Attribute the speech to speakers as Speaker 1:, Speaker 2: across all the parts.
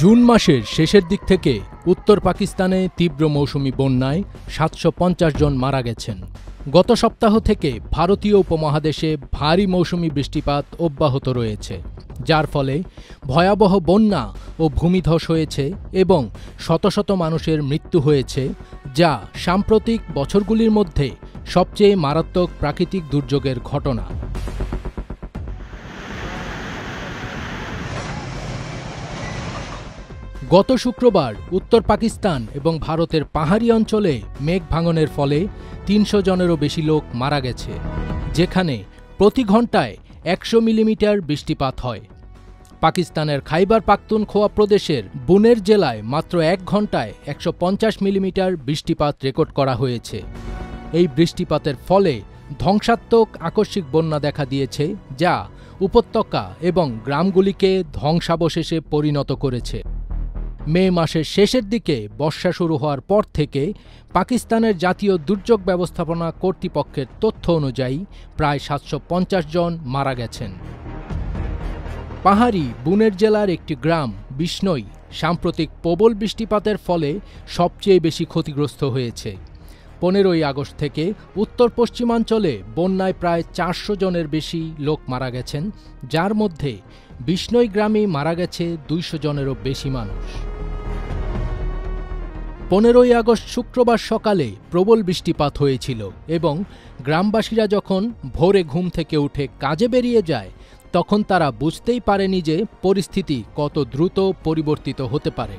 Speaker 1: June মাসের শেষের দিক থেকে উত্তর পাকিস্তানে তীব্র মৌসুমি বন্যায় ৭৫০ জন মারা গেছেন। গত সপ্তাহ থেকে ভারতীয় উপমহাদেশে ভারী মৌসুমি বৃষ্টিপাত অব্যাহত রয়েছে, যার ফলে ভয়াবহ বন্যা ও ভূমিধস হয়েছে এবং শত শত মানুষের মৃত্যু হয়েছে, যা সাম্প্রতিক বছরগুলির মধ্যে সবচেয়ে মারাত্মক প্রাকৃতিক দুর্যোগের ঘটনা। গত শুক্রবার উত্তর পাকিস্তান এবং ভারতের পাহাড়ি অঞ্চলে মেঘ ভাঙনের ফলে ৩০০ জনেরও বেশি লোক মারা গেছে, যেখানে প্রতি ঘন্টায় ১০০ মিলিমিটার বৃষ্টিপাত হয়। পাকিস্তানের খাইবার পাখতুনখোয়া প্রদেশের বুনের জেলায় মাত্র ১ ঘন্টায় ১৫০ মিলিমিটার বৃষ্টিপাত রেকর্ড করা হয়েছে। এই বৃষ্টিপাতের ফলে ধ্বংসাত্মক আকস্মিক বন্যা দেখা দিয়েছে, যা উপত্যকা এবং গ্রামগুলিকে ধ্বংসাবশেষে পরিণত করেছে। মে মাসের শেষের দিকে বর্ষা শুরু হওয়ার পর থেকে পাকিস্তানের জাতীয় দুর্যোগ ব্যবস্থাপনা কর্তৃপক্ষের তথ্য অনুযায়ী প্রায় ৭৫০ জন মারা গেছেন। পাহাড়ি বুনের জেলার একটি গ্রাম বিষ্ণই সাম্প্রতিক প্রবল বৃষ্টিপাতের ফলে সবচেয়ে বেশি ক্ষতিগ্রস্ত হয়েছে। ১৫ই আগস্ট থেকে উত্তর পশ্চিমাঞ্চলে বন্যায় প্রায় ৪০০ জনের বেশি লোক মারা গেছেন, যার মধ্যে বিষ্ণই গ্রামে মারা গেছে ২০০ জনেরও বেশি মানুষ। ১৫ই আগস্ট শুক্রবার সকালে প্রবল বৃষ্টিপাত হয়েছিল এবং গ্রামবাসীরা যখন ভোরে ঘুম থেকে উঠে কাজে বেরিয়ে যায়, তখন তারা বুঝতেই পারেনি যে পরিস্থিতি কত দ্রুত পরিবর্তিত হতে পারে।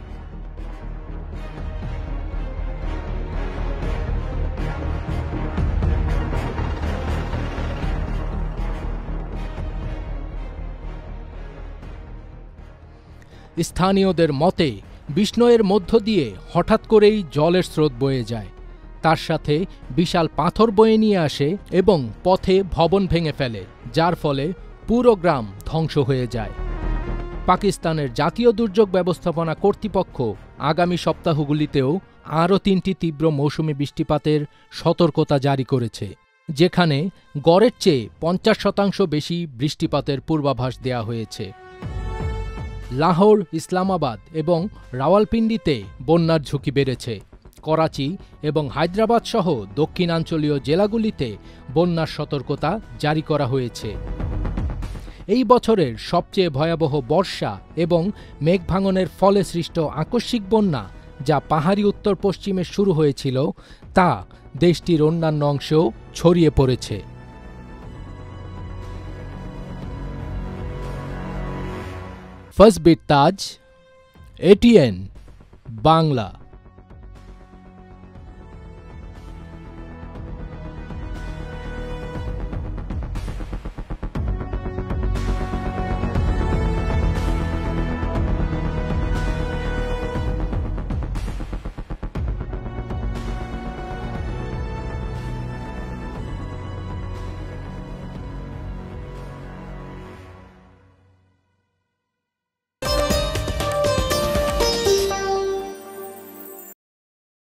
Speaker 1: স্থানীয়দের মতে, বিষ্ণয়ের মধ্য দিয়ে হঠাৎ করেই জলের স্রোত বয়ে যায়, তার সাথে বিশাল পাথর বয়ে নিয়ে আসে এবং পথে ভবন ভেঙে ফেলে, যার ফলে পুরো গ্রাম ধ্বংস হয়ে যায়। পাকিস্তানের জাতীয় দুর্যোগ ব্যবস্থাপনা কর্তৃপক্ষ আগামী সপ্তাহগুলিতেও আরও ৩টি তীব্র মৌসুমি বৃষ্টিপাতের সতর্কতা জারি করেছে, যেখানে গড়ের চেয়ে ৫০% বেশি বৃষ্টিপাতের পূর্বাভাস দেওয়া হয়েছে। লাহোর, ইসলামাবাদ এবং রাওয়ালপিন্ডিতে বন্যার ঝুঁকি বেড়েছে। করাচি এবং হায়দ্রাবাদ সহ দক্ষিণাঞ্চলীয় জেলাগুলিতে বন্যার সতর্কতা জারি করা হয়েছে। এই বছরের সবচেয়ে ভয়াবহ বর্ষা এবং মেঘ ভাঙনের ফলে সৃষ্ট আকস্মিক বন্যা, যা পাহাড়ি উত্তর পশ্চিমে শুরু হয়েছিল, তা দেশটির অন্যান্য অংশেও ছড়িয়ে পড়েছে। ফাজবির তাজ, ATN বাংলা।